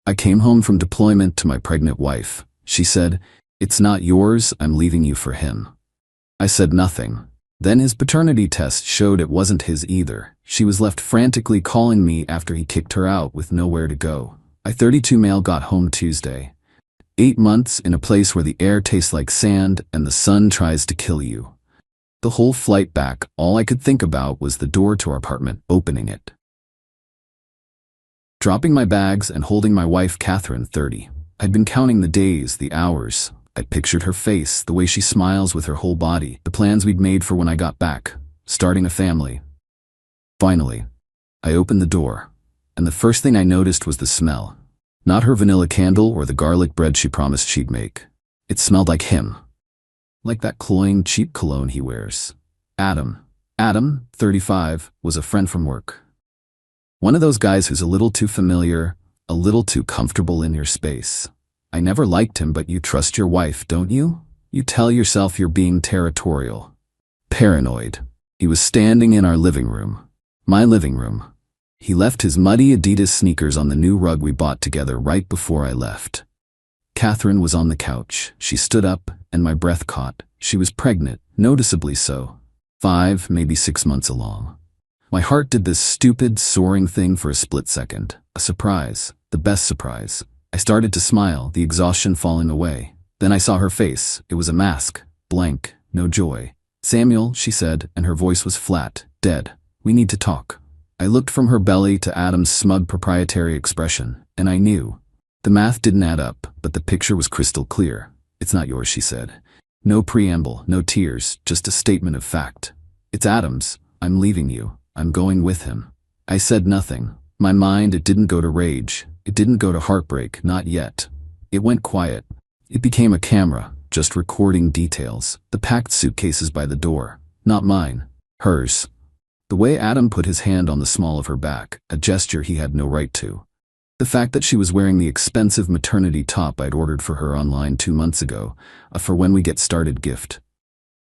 I came home from deployment to my pregnant wife. She said, "It's not yours, I'm leaving you for him." I said nothing. Then his paternity test showed it wasn't his either. She was left frantically calling me after he kicked her out with nowhere to go. I 32 male got home Tuesday. 8 months in a place where the air tastes like sand and the sun tries to kill you. The whole flight back, all I could think about was the door to our apartment, opening it. Dropping my bags and holding my wife, Catherine, 30. I'd been counting the days, the hours. I'd pictured her face, the way she smiles with her whole body, the plans we'd made for when I got back, starting a family. Finally, I opened the door, and the first thing I noticed was the smell. Not her vanilla candle or the garlic bread she promised she'd make. It smelled like him. Like that cloying, cheap cologne he wears. Adam, 35, was a friend from work. One of those guys who's a little too familiar, a little too comfortable in your space. I never liked him, but you trust your wife, don't you? You tell yourself you're being territorial. Paranoid. He was standing in our living room. My living room. He left his muddy Adidas sneakers on the new rug we bought together right before I left. Catherine was on the couch. She stood up, and my breath caught. She was pregnant, noticeably so. 5, maybe 6 months along. My heart did this stupid, soaring thing for a split second. A surprise. The best surprise. I started to smile, the exhaustion falling away. Then I saw her face. It was a mask. Blank. No joy. "Samuel," she said, and her voice was flat, dead. "We need to talk." I looked from her belly to Adam's smug proprietary expression, and I knew. The math didn't add up, but the picture was crystal clear. "It's not yours," she said. No preamble, no tears, just a statement of fact. "It's Adam's. I'm leaving you. I'm going with him." I said nothing. My mind, it didn't go to rage. It didn't go to heartbreak, not yet. It went quiet. It became a camera, just recording details. The packed suitcases by the door. Not mine. Hers. The way Adam put his hand on the small of her back, a gesture he had no right to. The fact that she was wearing the expensive maternity top I'd ordered for her online 2 months ago, a for when we get started gift.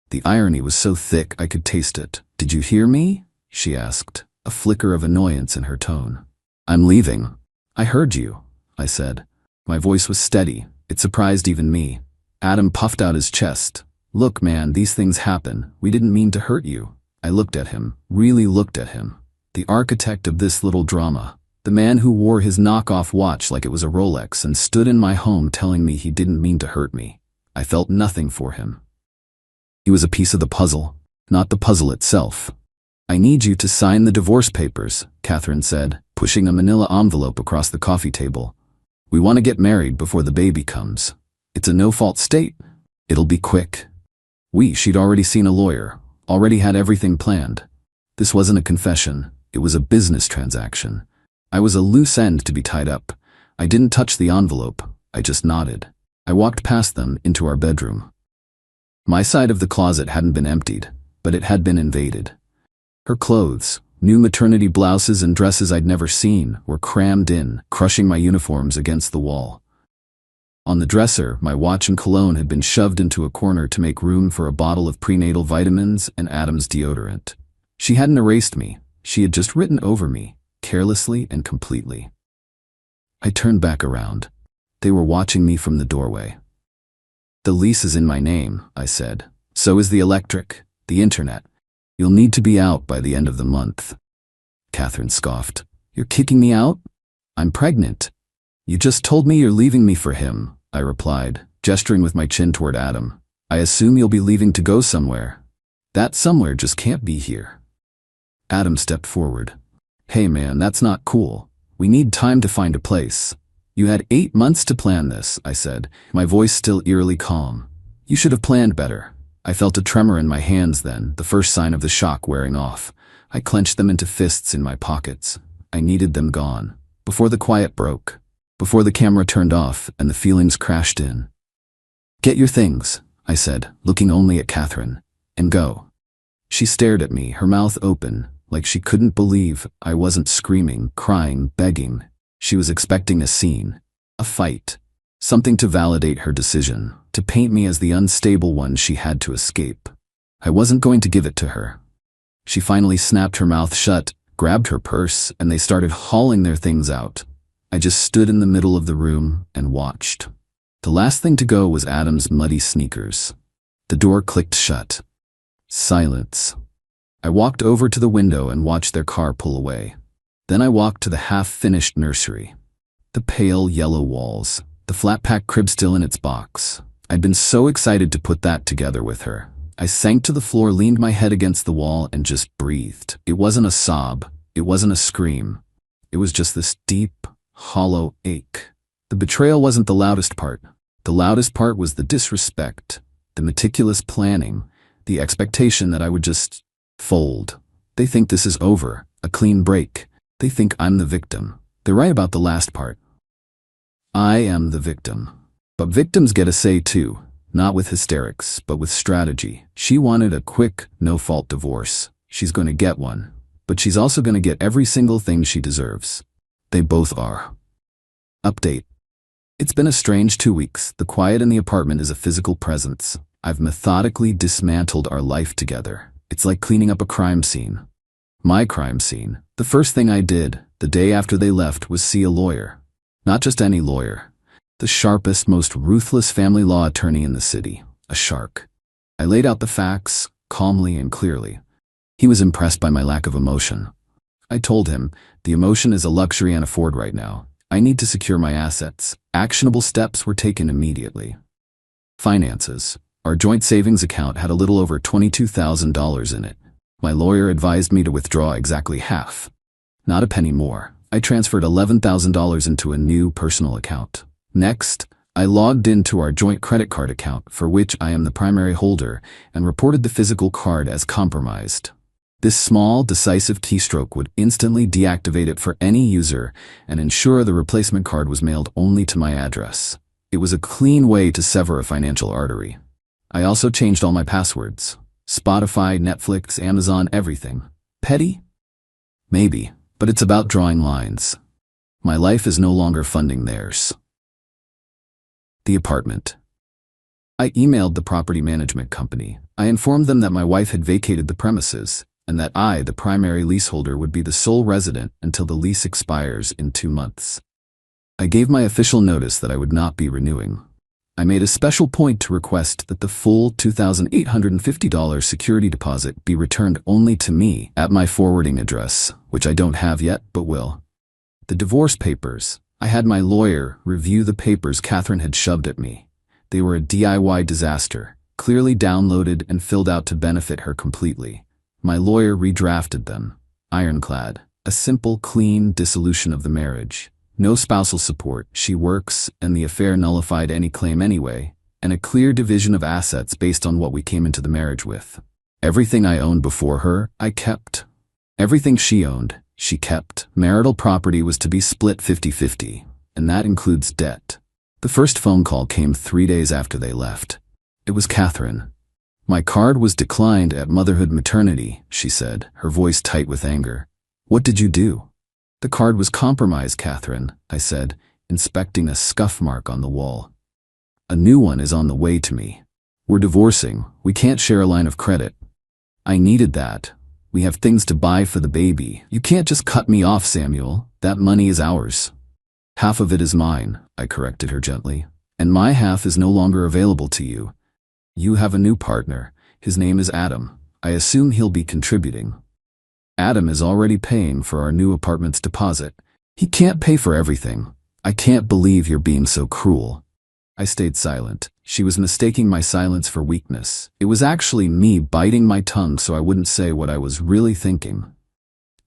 The irony was so thick I could taste it. "Did you hear me?" she asked, a flicker of annoyance in her tone. "I'm leaving." "I heard you," I said. My voice was steady. It surprised even me. Adam puffed out his chest. "Look, man, these things happen. We didn't mean to hurt you." I looked at him, really looked at him. The architect of this little drama. The man who wore his knockoff watch like it was a Rolex and stood in my home telling me he didn't mean to hurt me. I felt nothing for him. He was a piece of the puzzle, not the puzzle itself. "I need you to sign the divorce papers," Catherine said, pushing a manila envelope across the coffee table. "We want to get married before the baby comes. It's a no-fault state. It'll be quick." She'd already seen a lawyer, already had everything planned. This wasn't a confession, it was a business transaction. I was a loose end to be tied up. I didn't touch the envelope, I just nodded. I walked past them into our bedroom. My side of the closet hadn't been emptied, but it had been invaded. Her clothes, new maternity blouses and dresses I'd never seen, were crammed in, crushing my uniforms against the wall. On the dresser, my watch and cologne had been shoved into a corner to make room for a bottle of prenatal vitamins and Adam's deodorant. She hadn't erased me, she had just written over me, carelessly and completely. I turned back around. They were watching me from the doorway. "The lease is in my name," I said. "So is the electric, the internet. You'll need to be out by the end of the month." Catherine scoffed. "You're kicking me out? I'm pregnant." "You just told me you're leaving me for him," I replied, gesturing with my chin toward Adam. "I assume you'll be leaving to go somewhere. That somewhere just can't be here." Adam stepped forward. "Hey man, that's not cool. We need time to find a place." "You had 8 months to plan this," I said, my voice still eerily calm. "You should have planned better." I felt a tremor in my hands then, the first sign of the shock wearing off. I clenched them into fists in my pockets. I needed them gone. Before the quiet broke. Before the camera turned off and the feelings crashed in. "Get your things," I said, looking only at Catherine, "and go." She stared at me, her mouth open, like she couldn't believe I wasn't screaming, crying, begging. She was expecting a scene, a fight, something to validate her decision, to paint me as the unstable one she had to escape. I wasn't going to give it to her. She finally snapped her mouth shut, grabbed her purse, and they started hauling their things out. I just stood in the middle of the room and watched. The last thing to go was Adam's muddy sneakers. The door clicked shut. Silence. I walked over to the window and watched their car pull away. Then I walked to the half-finished nursery. The pale yellow walls, the flat-pack crib still in its box. I'd been so excited to put that together with her. I sank to the floor, leaned my head against the wall, and just breathed. It wasn't a sob. It wasn't a scream. It was just this deep, hollow ache. The betrayal wasn't the loudest part. The loudest part was the disrespect, the meticulous planning, the expectation that I would just fold. They think this is over, a clean break. They think I'm the victim. They're right about the last part. I am the victim. But victims get a say too, not with hysterics, but with strategy. She wanted a quick, no-fault divorce. She's going to get one. But she's also going to get every single thing she deserves. They both are. Update. It's been a strange 2 weeks. The quiet in the apartment is a physical presence. I've methodically dismantled our life together. It's like cleaning up a crime scene. My crime scene. The first thing I did, the day after they left, was see a lawyer. Not just any lawyer. The sharpest, most ruthless family law attorney in the city. A shark. I laid out the facts, calmly and clearly. He was impressed by my lack of emotion. I told him, the emotion is a luxury I can't afford right now. I need to secure my assets. Actionable steps were taken immediately. Finances. Our joint savings account had a little over $22,000 in it. My lawyer advised me to withdraw exactly half. Not a penny more. I transferred $11,000 into a new personal account. Next, I logged into our joint credit card account, for which I am the primary holder, and reported the physical card as compromised. This small, decisive keystroke would instantly deactivate it for any user and ensure the replacement card was mailed only to my address. It was a clean way to sever a financial artery. I also changed all my passwords. Spotify, Netflix, Amazon, everything. Petty? Maybe, but it's about drawing lines. My life is no longer funding theirs. The apartment. I emailed the property management company. I informed them that my wife had vacated the premises, and that I, the primary leaseholder, would be the sole resident until the lease expires in 2 months. I gave my official notice that I would not be renewing. I made a special point to request that the full $2,850 security deposit be returned only to me at my forwarding address, which I don't have yet but will. The divorce papers. I had my lawyer review the papers Catherine had shoved at me. They were a DIY disaster, clearly downloaded and filled out to benefit her completely. My lawyer redrafted them. Ironclad. A simple, clean dissolution of the marriage. No spousal support, she works, and the affair nullified any claim anyway, and a clear division of assets based on what we came into the marriage with. Everything I owned before her, I kept. Everything she owned, she kept. Marital property was to be split 50-50, and that includes debt. The first phone call came 3 days after they left. It was Catherine. My card was declined at Motherhood Maternity, she said, her voice tight with anger. What did you do? The card was compromised, Catherine, I said, inspecting a scuff mark on the wall. A new one is on the way to me. We're divorcing. We can't share a line of credit. I needed that. We have things to buy for the baby. You can't just cut me off, Samuel. That money is ours. Half of it is mine, I corrected her gently, and my half is no longer available to you. You have a new partner. His name is Adam. I assume he'll be contributing. Adam is already paying for our new apartment's deposit. He can't pay for everything. I can't believe you're being so cruel. I stayed silent. She was mistaking my silence for weakness. It was actually me biting my tongue so I wouldn't say what I was really thinking.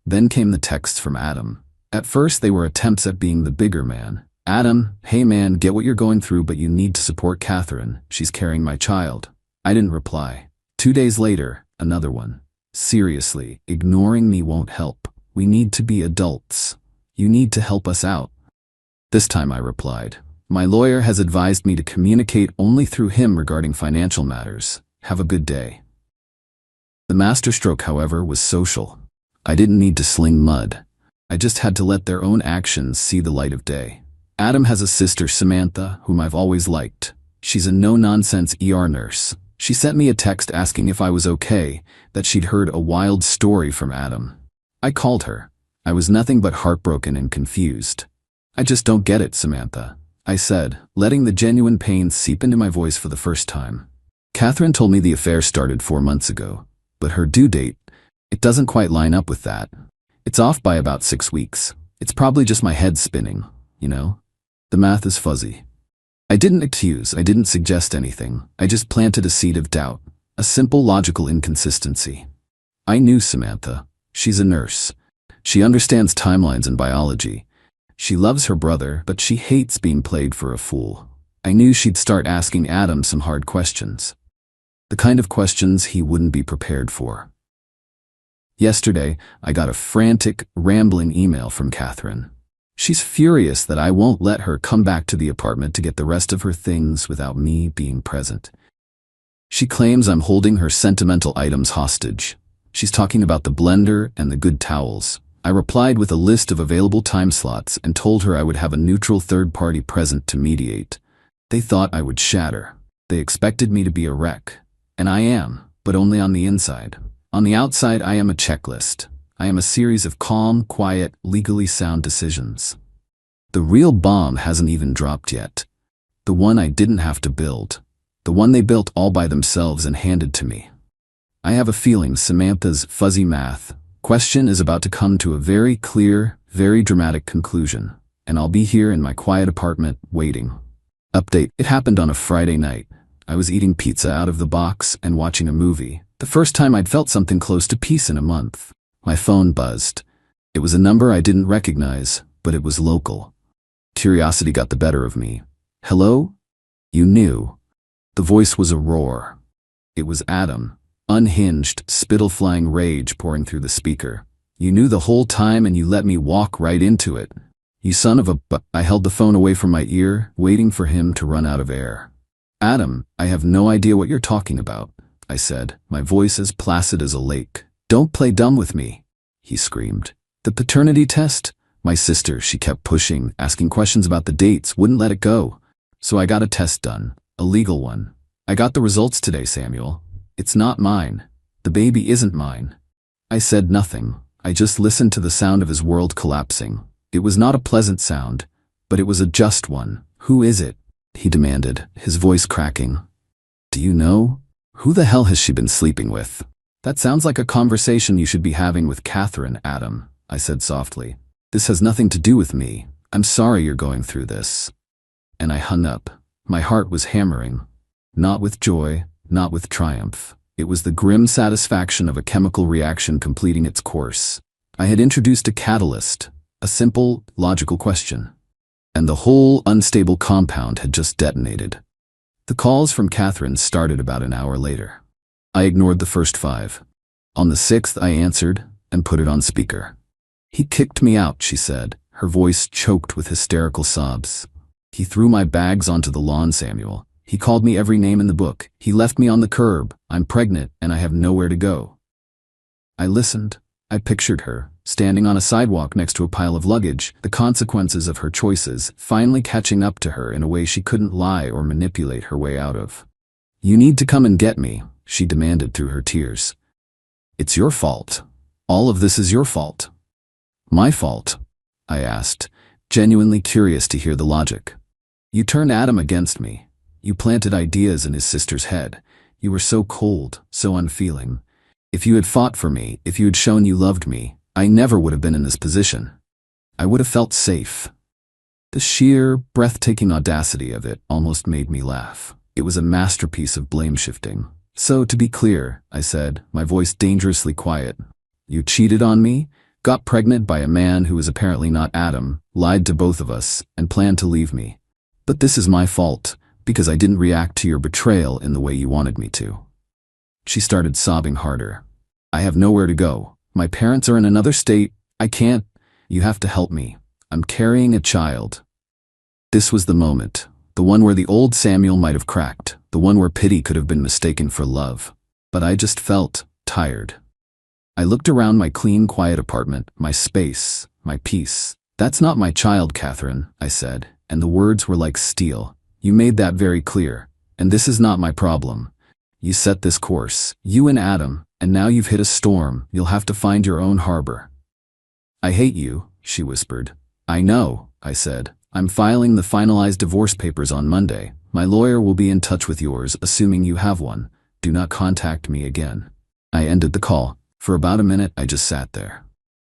Then came the texts from Adam. At first they were attempts at being the bigger man. Adam, hey man, get what you're going through, but you need to support Catherine. She's carrying my child. I didn't reply. 2 days later, another one. Seriously, ignoring me won't help. We need to be adults. You need to help us out. This time I replied. My lawyer has advised me to communicate only through him regarding financial matters. Have a good day. The masterstroke, however, was social. I didn't need to sling mud. I just had to let their own actions see the light of day. Adam has a sister, Samantha, whom I've always liked. She's a no-nonsense ER nurse. She sent me a text asking if I was okay, that she'd heard a wild story from Adam. I called her. I was nothing but heartbroken and confused. I just don't get it, Samantha, I said, letting the genuine pain seep into my voice for the first time. Catherine told me the affair started 4 months ago, but her due date, it doesn't quite line up with that. It's off by about 6 weeks. It's probably just my head spinning, you know? The math is fuzzy. I didn't accuse, I didn't suggest anything. I just planted a seed of doubt, a simple logical inconsistency. I knew Samantha. She's a nurse. She understands timelines and biology. She loves her brother, but she hates being played for a fool. I knew she'd start asking Adam some hard questions. The kind of questions he wouldn't be prepared for. Yesterday, I got a frantic, rambling email from Catherine. She's furious that I won't let her come back to the apartment to get the rest of her things without me being present. She claims I'm holding her sentimental items hostage. She's talking about the blender and the good towels. I replied with a list of available time slots and told her I would have a neutral third party present to mediate. They thought I would shatter. They expected me to be a wreck. And I am, but only on the inside. On the outside, I am a checklist. I am a series of calm, quiet, legally sound decisions. The real bomb hasn't even dropped yet. The one I didn't have to build. The one they built all by themselves and handed to me. I have a feeling Samantha's fuzzy math question is about to come to a very clear, very dramatic conclusion, and I'll be here in my quiet apartment waiting. Update: it happened on a Friday night. I was eating pizza out of the box and watching a movie. The first time I'd felt something close to peace in a month. My phone buzzed. It was a number I didn't recognize, but it was local. Curiosity got the better of me. Hello? You knew. The voice was a roar. It was Adam. Unhinged, spittle-flying rage pouring through the speaker. You knew the whole time and you let me walk right into it. You son of a I held the phone away from my ear, waiting for him to run out of air. Adam, I have no idea what you're talking about, I said, my voice as placid as a lake. Don't play dumb with me, he screamed. The paternity test? My sister, she kept pushing, asking questions about the dates, wouldn't let it go. So I got a test done, a legal one. I got the results today, Samuel. It's not mine. The baby isn't mine. I said nothing. I just listened to the sound of his world collapsing. It was not a pleasant sound, but it was a just one. Who is it? He demanded, his voice cracking. Do you know? Who the hell has she been sleeping with? That sounds like a conversation you should be having with Catherine, Adam, I said softly. This has nothing to do with me. I'm sorry you're going through this. And I hung up. My heart was hammering. Not with joy, not with triumph. It was the grim satisfaction of a chemical reaction completing its course. I had introduced a catalyst, a simple, logical question. And the whole unstable compound had just detonated. The calls from Catherine started about an hour later. I ignored the first 5. On the 6th, I answered and put it on speaker. He kicked me out, she said, her voice choked with hysterical sobs. He threw my bags onto the lawn, Samuel. He called me every name in the book. He left me on the curb. I'm pregnant and I have nowhere to go. I listened. I pictured her, standing on a sidewalk next to a pile of luggage, the consequences of her choices finally catching up to her in a way she couldn't lie or manipulate her way out of. You need to come and get me, she demanded through her tears. It's your fault. All of this is your fault. My fault? I asked, genuinely curious to hear the logic. You turned Adam against me. You planted ideas in his sister's head. You were so cold, so unfeeling. If you had fought for me, if you had shown you loved me, I never would have been in this position. I would have felt safe. The sheer, breathtaking audacity of it almost made me laugh. It was a masterpiece of blame-shifting. So, to be clear, I said, my voice dangerously quiet. You cheated on me, got pregnant by a man who was apparently not Adam, lied to both of us, and planned to leave me. But this is my fault, because I didn't react to your betrayal in the way you wanted me to. She started sobbing harder. I have nowhere to go. My parents are in another state. I can't. You have to help me. I'm carrying a child. This was the moment. The one where the old Samuel might have cracked. The one where pity could have been mistaken for love. But I just felt tired. I looked around my clean, quiet apartment, my space, my peace. That's not my child, Catherine, I said, and the words were like steel. You made that very clear, and this is not my problem. You set this course, you and Adam, and now you've hit a storm. You'll have to find your own harbor. I hate you, she whispered. I know, I said. "I'm filing the finalized divorce papers on Monday. My lawyer will be in touch with yours, assuming you have one. Do not contact me again." I ended the call. For about a minute, I just sat there.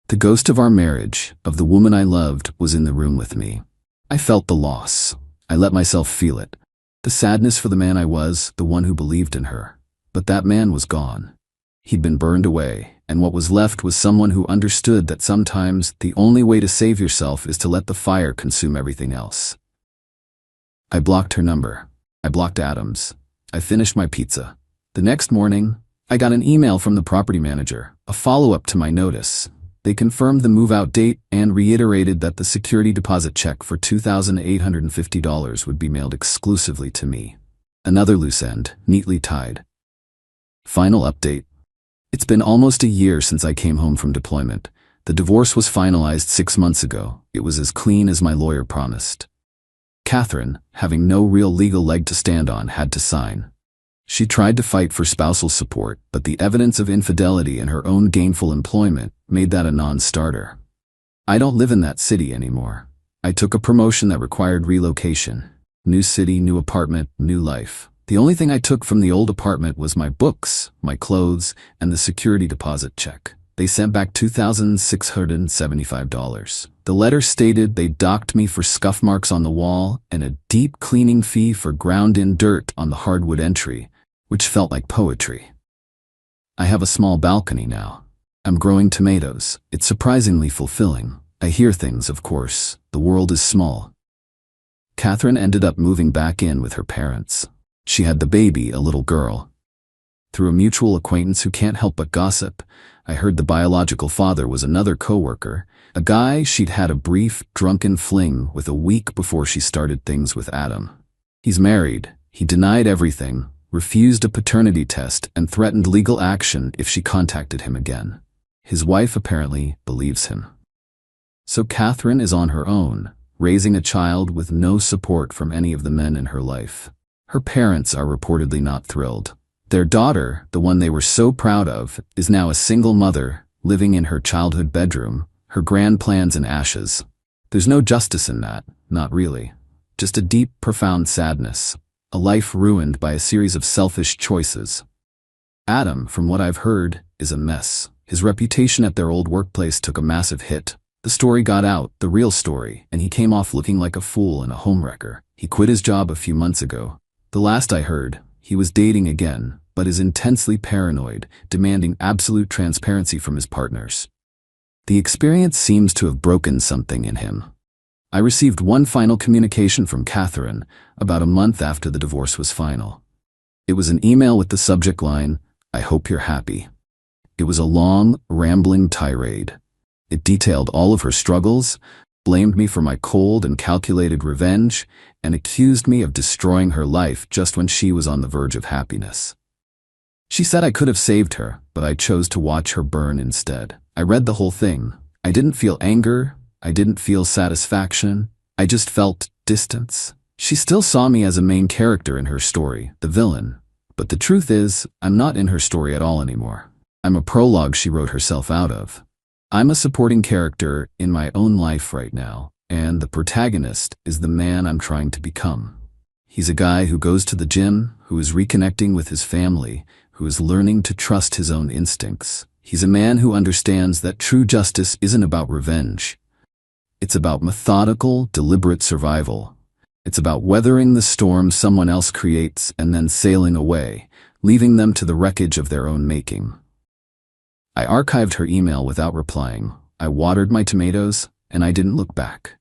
The ghost of our marriage, of the woman I loved, was in the room with me. I felt the loss. I let myself feel it. The sadness for the man I was, the one who believed in her. But that man was gone. He'd been burned away, and what was left was someone who understood that sometimes the only way to save yourself is to let the fire consume everything else. I blocked her number. I blocked Adam's. I finished my pizza. The next morning, I got an email from the property manager, a follow-up to my notice. They confirmed the move-out date and reiterated that the security deposit check for $2,850 would be mailed exclusively to me. Another loose end, neatly tied. Final update. It's been almost a year since I came home from deployment. The divorce was finalized 6 months ago. It was as clean as my lawyer promised. Catherine, having no real legal leg to stand on, had to sign. She tried to fight for spousal support, but the evidence of infidelity in her own gainful employment made that a non-starter. I don't live in that city anymore. I took a promotion that required relocation. New city, new apartment, new life. The only thing I took from the old apartment was my books, my clothes, and the security deposit check. They sent back $2,675. The letter stated they docked me for scuff marks on the wall and a deep cleaning fee for ground-in dirt on the hardwood entry, which felt like poetry. I have a small balcony now. I'm growing tomatoes. It's surprisingly fulfilling. I hear things, of course. The world is small. Catherine ended up moving back in with her parents. She had the baby, a little girl. Through a mutual acquaintance who can't help but gossip, I heard the biological father was another coworker, a guy she'd had a brief, drunken fling with a week before she started things with Adam. He's married. He denied everything, refused a paternity test, and threatened legal action if she contacted him again. His wife apparently believes him. So Catherine is on her own, raising a child with no support from any of the men in her life. Her parents are reportedly not thrilled. Their daughter, the one they were so proud of, is now a single mother, living in her childhood bedroom, her grand plans in ashes. There's no justice in that, not really. Just a deep, profound sadness. A life ruined by a series of selfish choices. Adam, from what I've heard, is a mess. His reputation at their old workplace took a massive hit. The story got out, the real story, and he came off looking like a fool and a homewrecker. He quit his job a few months ago. The last I heard, he was dating again, but is intensely paranoid, demanding absolute transparency from his partners. The experience seems to have broken something in him. I received one final communication from Catherine about a month after the divorce was final. It was an email with the subject line, "I hope you're happy." It was a long, rambling tirade. It detailed all of her struggles, blamed me for my cold and calculated revenge, and accused me of destroying her life just when she was on the verge of happiness. She said I could have saved her, but I chose to watch her burn instead. I read the whole thing. I didn't feel anger. I didn't feel satisfaction. I just felt distance. She still saw me as a main character in her story, the villain. But the truth is, I'm not in her story at all anymore. I'm a prologue she wrote herself out of. I'm a supporting character in my own life right now, and the protagonist is the man I'm trying to become. He's a guy who goes to the gym, who is reconnecting with his family, who is learning to trust his own instincts. He's a man who understands that true justice isn't about revenge. It's about methodical, deliberate survival. It's about weathering the storm someone else creates and then sailing away, leaving them to the wreckage of their own making. I archived her email without replying. I watered my tomatoes, and I didn't look back.